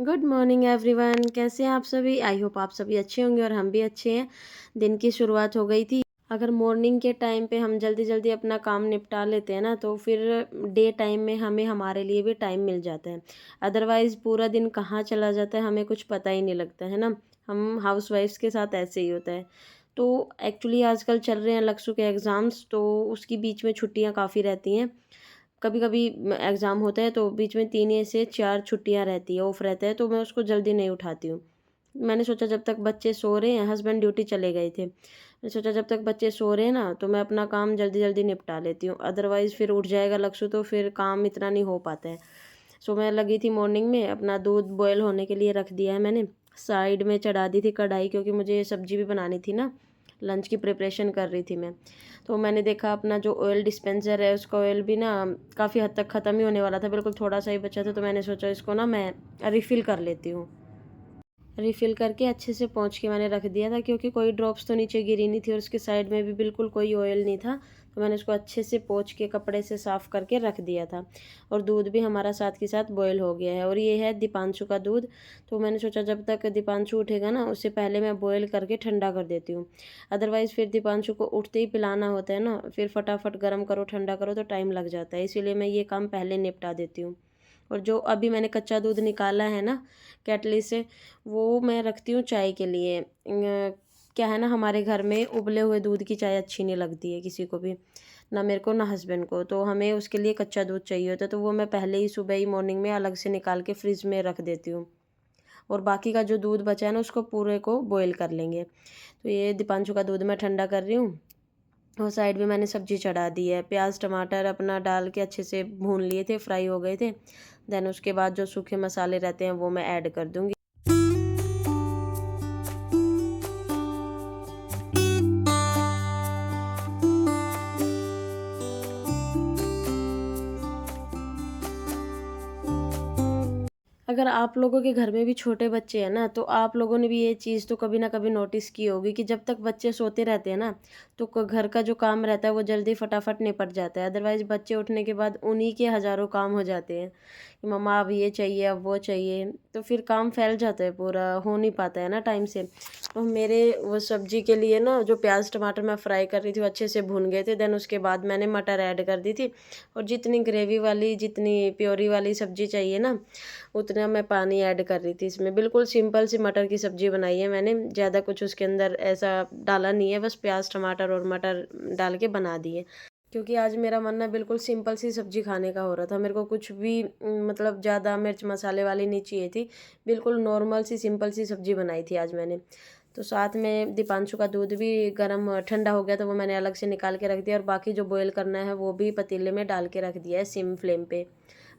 Good morning everyone. कैसे हैं आप सभी? आई होप आप सभी अच्छे होंगे और हम भी अच्छे हैं। दिन की शुरुआत हो गई थी। अगर मॉर्निंग के टाइम पे हम जल्दी जल्दी अपना काम निपटा लेते हैं ना, तो फिर डे टाइम में हमें हमारे लिए भी टाइम मिल जाता है। अदरवाइज़ पूरा दिन कहाँ चला जाता है हमें कुछ पता ही नहीं लगता है ना। हम हाउस वाइफ्स के साथ ऐसे ही होता है। तो एक्चुअली आजकल चल रहे हैं लक्ष्य के एग्ज़ाम्स, तो उसकी बीच में छुट्टियाँ काफ़ी रहती हैं। कभी कभी एग्ज़ाम होता है तो बीच में 3 या से 4 छुट्टियाँ रहती है, ऑफ रहता है, तो मैं उसको जल्दी नहीं उठाती हूँ। मैंने सोचा जब तक बच्चे सो रहे हैं, हस्बैंड ड्यूटी चले गए थे। मैंने सोचा जब तक बच्चे सो रहे हैं ना, तो मैं अपना काम जल्दी जल्दी निपटा लेती हूँ। अदरवाइज़ फिर उठ जाएगा लक्ष्य, तो फिर काम इतना नहीं हो पाता है। सो मैं लगी थी मॉर्निंग में, अपना दूध बॉयल होने के लिए रख दिया है मैंने। साइड में चढ़ा दी थी कढ़ाई, क्योंकि मुझे सब्जी भी बनानी थी ना। लंच की प्रिपरेशन कर रही थी मैं। तो मैंने देखा अपना जो ऑयल डिस्पेंसर है, उसका ऑयल भी ना काफ़ी हद तक ख़त्म ही होने वाला था, बिल्कुल थोड़ा सा ही बचा था। तो मैंने सोचा इसको ना मैं रिफ़िल कर लेती हूँ। रिफ़िल करके अच्छे से पोंछ के मैंने रख दिया था, क्योंकि कोई ड्रॉप्स तो नीचे गिरी नहीं थी और उसके साइड में भी बिल्कुल कोई ऑयल नहीं था। तो मैंने उसको अच्छे से पोंछ के कपड़े से साफ़ करके रख दिया था। और दूध भी हमारा साथ के साथ बॉयल हो गया है, और ये है दीपांशु का दूध। तो मैंने सोचा जब तक दीपांशु उठेगा ना, उससे पहले मैं बॉयल करके ठंडा कर देती हूँ। अदरवाइज़ फिर दीपांशु को उठते ही पिलाना होता है ना, फिर फटाफट गर्म करो ठंडा करो तो टाइम लग जाता है, इसीलिए मैं ये काम पहले निपटा देती हूँ। और जो अभी मैंने कच्चा दूध निकाला है ना केटली से, वो मैं रखती हूँ चाय के लिए। क्या है ना, हमारे घर में उबले हुए दूध की चाय अच्छी नहीं लगती है किसी को भी, ना मेरे को ना हस्बैंड को। तो हमें उसके लिए कच्चा दूध चाहिए होता है, तो वो मैं पहले ही सुबह ही मॉर्निंग में अलग से निकाल के फ्रिज में रख देती हूँ। और बाकी का जो दूध बचा है ना, उसको पूरे को बॉयल कर लेंगे। तो ये दीपांशु का दूध मैं ठंडा कर रही हूँ। और साइड में मैंने सब्जी चढ़ा दी है, प्याज टमाटर अपना डाल के अच्छे से भून लिए थे, फ्राई हो गए थे। देन उसके बाद जो सूखे मसाले रहते हैं वो मैं ऐड कर दूँगी। अगर आप लोगों के घर में भी छोटे बच्चे हैं ना, तो आप लोगों ने भी ये चीज़ तो कभी ना कभी नोटिस की होगी कि जब तक बच्चे सोते रहते हैं ना, तो घर का जो काम रहता है वो जल्दी फटाफट निपट जाता है। अदरवाइज़ बच्चे उठने के बाद उन्हीं के हज़ारों काम हो जाते हैं कि मम्मा अब ये चाहिए, अब वो चाहिए, तो फिर काम फैल जाता है, पूरा हो नहीं पाता है ना टाइम से। तो मेरे वो सब्जी के लिए ना, जो प्याज टमाटर मैं फ्राई कर रही थी वो अच्छे से भुन गए थे। देन उसके बाद मैंने मटर ऐड कर दी थी। और जितनी ग्रेवी वाली, जितनी प्योरी वाली सब्जी चाहिए ना, उतना मैं पानी ऐड कर रही थी इसमें। बिल्कुल सिंपल सी मटर की सब्ज़ी बनाई है मैंने, ज़्यादा कुछ उसके अंदर ऐसा डाला नहीं है, बस प्याज टमाटर और मटर डाल के बना दिए। क्योंकि आज मेरा मन ना बिल्कुल सिंपल सी सब्ज़ी खाने का हो रहा था, मेरे को कुछ भी मतलब ज़्यादा मिर्च मसाले वाली नहीं चाहिए थी। बिल्कुल नॉर्मल सी सिंपल सी सब्ज़ी बनाई थी आज मैंने। तो साथ में दीपांशु का दूध भी गर्म ठंडा हो गया, तो वो मैंने अलग से निकाल के रख दिया। और बाकी जो बॉयल करना है वो भी पतीले में डाल के रख दिया है सिम फ्लेम पे।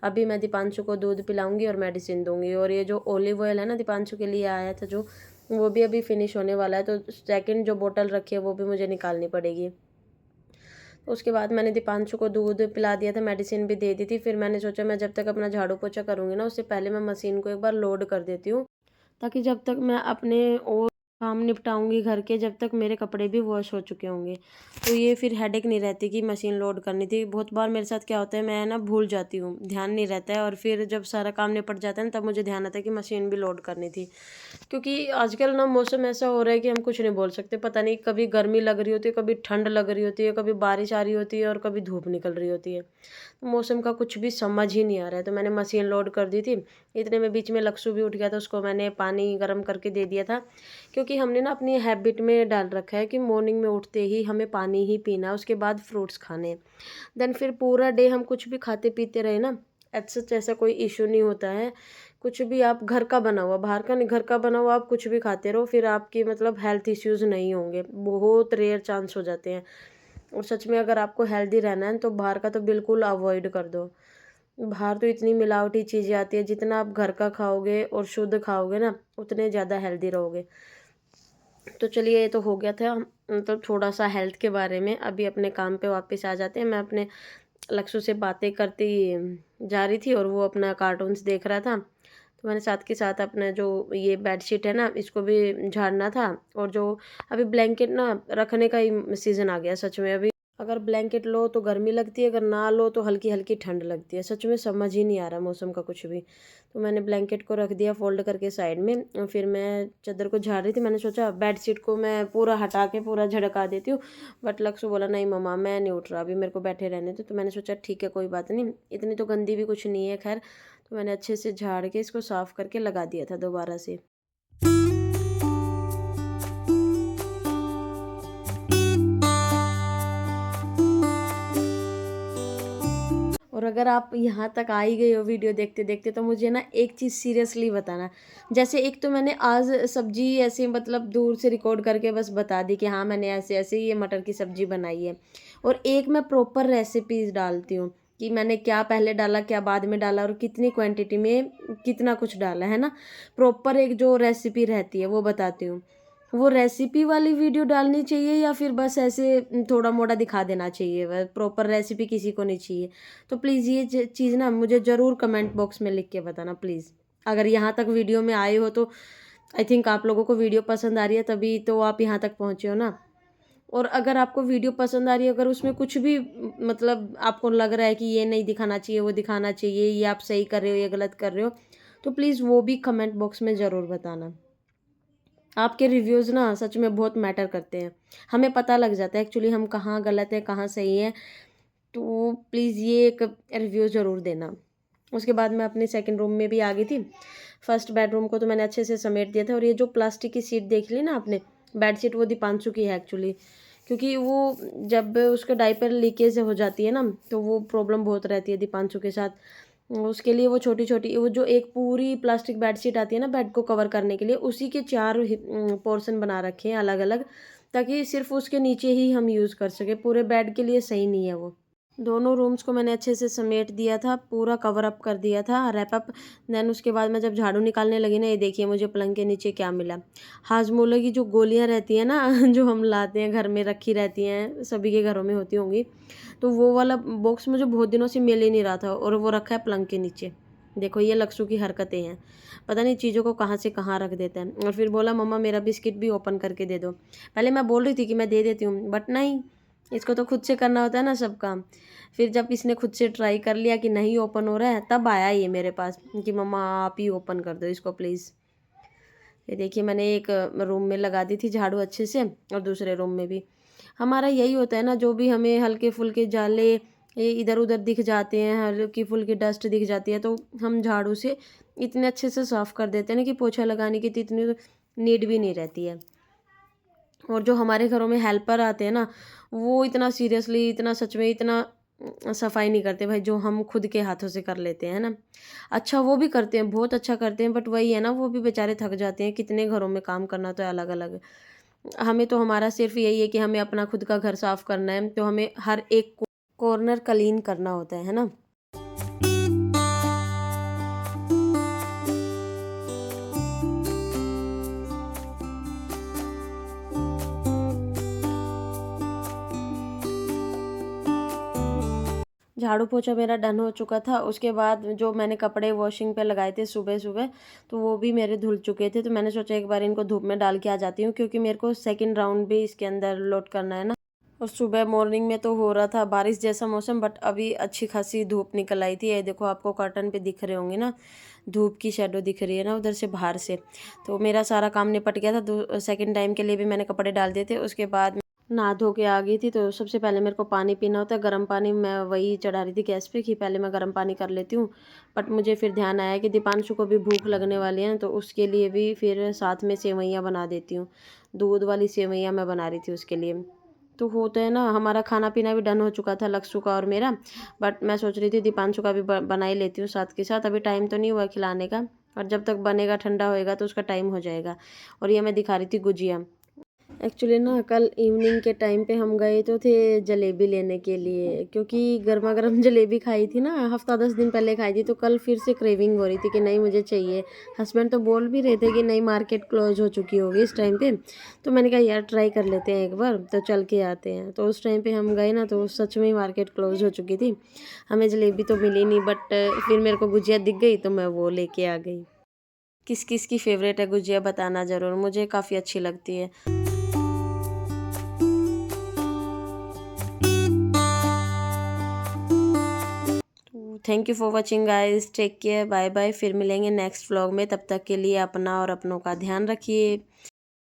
अभी मैं दीपांशु को दूध पिलाऊंगी और मेडिसिन दूंगी। और ये जो ऑलिव ऑयल है ना, दीपांशु के लिए आया था जो, वो भी अभी फिनिश होने वाला है, तो सेकंड जो बोतल रखी है वो भी मुझे निकालनी पड़ेगी। तो उसके बाद मैंने दीपांशु को दूध पिला दिया था, मेडिसिन भी दे दी थी। फिर मैंने सोचा मैं जब तक अपना झाड़ू पोछा करूँगी ना, उससे पहले मैं मशीन को एक बार लोड कर देती हूँ, ताकि जब तक मैं अपने और काम निपटाऊंगी घर के, जब तक मेरे कपड़े भी वॉश हो चुके होंगे। तो ये फिर हेडेक नहीं रहती कि मशीन लोड करनी थी। बहुत बार मेरे साथ क्या होता है, मैं ना भूल जाती हूँ, ध्यान नहीं रहता है, और फिर जब सारा काम निपट जाता है ना, तब मुझे ध्यान आता है कि मशीन भी लोड करनी थी। क्योंकि आजकल ना मौसम ऐसा हो रहा है कि हम कुछ नहीं बोल सकते। पता नहीं कभी गर्मी लग रही होती है, कभी ठंड लग रही होती है, कभी बारिश आ रही होती है और कभी धूप निकल रही होती है। तो मौसम का कुछ भी समझ ही नहीं आ रहा है। तो मैंने मशीन लोड कर दी थी। इतने में बीच में लक्ष्य भी उठ गया था, उसको मैंने पानी गर्म करके दे दिया था। क्योंकि हमने ना अपनी हैबिट में डाल रखा है कि मॉर्निंग में उठते ही हमें पानी ही पीना है, उसके बाद फ्रूट्स खाने। देन फिर पूरा डे हम कुछ भी खाते पीते रहे ना, ऐसा कोई इशू नहीं होता है। कुछ भी आप घर का बना हुआ, बाहर का नहीं, घर का बना हुआ आप कुछ भी खाते रहो, फिर आपकी मतलब हेल्थ इश्यूज़ नहीं होंगे, बहुत रेयर चांस हो जाते हैं। और सच में अगर आपको हेल्दी रहना है तो बाहर का तो बिल्कुल अवॉइड कर दो। बाहर तो इतनी मिलावटी चीज़ें आती है, जितना आप घर का खाओगे और शुद्ध खाओगे ना, उतने ज़्यादा हेल्दी रहोगे। तो चलिए, ये तो हो गया था मतलब थोड़ा सा हेल्थ के बारे में। अभी अपने काम पे वापस आ जाते हैं। मैं अपने लक्ष्य से बातें करती जा रही थी और वो अपना कार्टून्स देख रहा था। तो मैंने साथ के साथ अपना जो ये बेडशीट है ना, इसको भी झाड़ना था। और जो अभी ब्लैंकेट ना रखने का ही सीज़न आ गया सच में। अभी अगर ब्लैंकेट लो तो गर्मी लगती है, अगर ना लो तो हल्की हल्की ठंड लगती है। सच में समझ ही नहीं आ रहा मौसम का कुछ भी। तो मैंने ब्लैंकेट को रख दिया फ़ोल्ड करके साइड में, और फिर मैं चादर को झाड़ रही थी। मैंने सोचा बेडशीट को मैं पूरा हटा के पूरा झड़का देती हूँ, बट लक्ष्य बोला नहीं मम्मा मैं नहीं उठ रहा, अभी मेरे को बैठे रहने दो। तो मैंने सोचा ठीक है कोई बात नहीं, इतनी तो गंदी भी कुछ नहीं है खैर। तो मैंने अच्छे से झाड़ के इसको साफ़ करके लगा दिया था दोबारा से। और अगर आप यहाँ तक आ ही गए हो वीडियो देखते देखते, तो मुझे ना एक चीज़ सीरियसली बताना। जैसे एक तो मैंने आज सब्जी ऐसे मतलब दूर से रिकॉर्ड करके बस बता दी कि हाँ मैंने ऐसे ऐसे ये मटर की सब्जी बनाई है, और एक मैं प्रॉपर रेसिपीज डालती हूँ कि मैंने क्या पहले डाला क्या बाद में डाला और कितनी क्वांटिटी में कितना कुछ डाला है ना। प्रॉपर एक जो रेसिपी रहती है वो बताती हूँ। वो रेसिपी वाली वीडियो डालनी चाहिए या फिर बस ऐसे थोड़ा मोड़ा दिखा देना चाहिए? वह प्रॉपर रेसिपी किसी को नहीं चाहिए। तो प्लीज़ ये चीज़ ना मुझे ज़रूर कमेंट बॉक्स में लिख के बताना प्लीज़। अगर यहाँ तक वीडियो में आए हो तो आई थिंक आप लोगों को वीडियो पसंद आ रही है, तभी तो आप यहाँ तक पहुँचे हो ना। और अगर आपको वीडियो पसंद आ रही है, अगर उसमें कुछ भी मतलब आपको लग रहा है कि ये नहीं दिखाना चाहिए, वो दिखाना चाहिए, ये आप सही कर रहे हो, ये गलत कर रहे हो, तो प्लीज़ वो भी कमेंट बॉक्स में ज़रूर बताना। आपके रिव्यूज़ ना सच में बहुत मैटर करते हैं। हमें पता लग जाता है एक्चुअली हम कहाँ गलत हैं, कहाँ सही हैं। तो प्लीज़ ये एक रिव्यू ज़रूर देना। उसके बाद मैं अपने सेकंड रूम में भी आ गई थी। फर्स्ट बेडरूम को तो मैंने अच्छे से समेट दिया था, और ये जो प्लास्टिक की शीट देख ली ना आपने, बेडशीट, वो दीपांशु की है एक्चुअली। क्योंकि वो जब उसका डायपर लीकेज हो जाती है ना, तो वो प्रॉब्लम बहुत रहती है दीपांशु के साथ। उसके लिए वो छोटी-छोटी वो जो एक पूरी प्लास्टिक बेडशीट आती है ना बेड को कवर करने के लिए, उसी के 4 पोर्शन बना रखे हैं अलग-अलग, ताकि सिर्फ़ उसके नीचे ही हम यूज़ कर सकें। पूरे बेड के लिए सही नहीं है वो। दोनों रूम्स को मैंने अच्छे से समेट दिया था, पूरा कवर अप कर दिया था, रैप अप। देन उसके बाद मैं जब झाड़ू निकालने लगी ना, ये देखिए मुझे पलंग के नीचे क्या मिला। हाजमोला की जो गोलियाँ रहती हैं ना जो हम लाते हैं घर में रखी रहती हैं, सभी के घरों में होती होंगी, तो वो वाला बॉक्स मुझे बहुत दिनों से मिल ही नहीं रहा था, और वो रखा है पलंग के नीचे। देखो ये लक्ष्य की हरकतें हैं, पता नहीं चीज़ों को कहाँ से कहाँ रख देता है। और फिर बोला मम्मा मेरा बिस्किट भी ओपन करके दे दो। पहले मैं बोल रही थी कि मैं दे देती हूँ, बट नहीं, इसको तो खुद से करना होता है ना सब काम। फिर जब इसने खुद से ट्राई कर लिया कि नहीं ओपन हो रहा है, तब आया ये मेरे पास कि मम्मा आप ही ओपन कर दो इसको प्लीज़। ये देखिए मैंने एक रूम में लगा दी थी झाड़ू अच्छे से, और दूसरे रूम में भी। हमारा यही होता है ना, जो भी हमें हल्के फुल्के जाले ये इधर उधर दिख जाते हैं, हल्की फुल्की डस्ट दिख जाती है, तो हम झाड़ू से इतने अच्छे से साफ़ कर देते हैं ना कि पोछा लगाने की तो इतनी नीड भी नहीं रहती है। और जो हमारे घरों में हेल्पर आते हैं ना, वो इतना सीरियसली, इतना सच में, इतना सफाई नहीं करते भाई, जो हम खुद के हाथों से कर लेते हैं ना। अच्छा वो भी करते हैं, बहुत अच्छा करते हैं, बट वही है ना, वो भी बेचारे थक जाते हैं, कितने घरों में काम करना तो है अलग अलग। हमें तो हमारा सिर्फ यही है कि हमें अपना खुद का घर साफ करना है, तो हमें हर एक कॉर्नर क्लीन करना होता है ना। झाड़ू पोछा मेरा डन हो चुका था। उसके बाद जो मैंने कपड़े वॉशिंग पे लगाए थे सुबह-सुबह, तो वो भी मेरे धुल चुके थे। तो मैंने सोचा एक बार इनको धूप में डाल के आ जाती हूँ, क्योंकि मेरे को सेकंड राउंड भी इसके अंदर लोड करना है ना। और सुबह मॉर्निंग में तो हो रहा था बारिश जैसा मौसम, बट अभी अच्छी खासी धूप निकल आई थी। ये देखो आपको कर्टन पे दिख रहे होंगे ना, धूप की शैडो दिख रही है ना उधर से बाहर से। तो मेरा सारा काम निपट गया था। सेकंड टाइम के लिए भी मैंने कपड़े डाल दिए थे। उसके बाद नहा धो के आ गई थी, तो सबसे पहले मेरे को पानी पीना होता है, गर्म पानी। मैं वही चढ़ा रही थी गैस पे कि पहले मैं गर्म पानी कर लेती हूँ। बट मुझे फिर ध्यान आया कि दीपांशु को भी भूख लगने वाली है, तो उसके लिए भी फिर साथ में सेवइयाँ बना देती हूँ। दूध वाली सेवइयाँ मैं बना रही थी उसके लिए। तो होता है ना, हमारा खाना पीना भी डन हो चुका था लक्ष्य का और मेरा। बट मैं सोच रही थी दीपांशु का भी बना ही लेती हूँ साथ के साथ। अभी टाइम तो नहीं हुआ खिलाने का, और जब तक बनेगा ठंडा होएगा तो उसका टाइम हो जाएगा। और ये मैं दिखा रही थी गुजिया। एक्चुअली ना कल इवनिंग के टाइम पे हम गए तो थे जलेबी लेने के लिए, क्योंकि गर्मा गर्म जलेबी खाई थी ना, हफ्ता 10 दिन पहले खाई थी, तो कल फिर से क्रेविंग हो रही थी कि नहीं मुझे चाहिए। हस्बैंड तो बोल भी रहे थे कि नहीं मार्केट क्लोज हो चुकी होगी इस टाइम पे। तो मैंने कहा यार ट्राई कर लेते हैं एक बार, तो चल के आते हैं। तो उस टाइम पे हम गए ना, तो सच में ही मार्केट क्लोज हो चुकी थी। हमें जलेबी तो मिली नहीं, बट फिर मेरे को गुजिया दिख गई तो मैं वो लेके आ गई। किस किस की फेवरेट है गुजिया बताना ज़रूर, मुझे काफ़ी अच्छी लगती है। Thank you for watching guys, take care, bye bye. फिर मिलेंगे नेक्स्ट व्लॉग में, तब तक के लिए अपना और अपनों का ध्यान रखिए।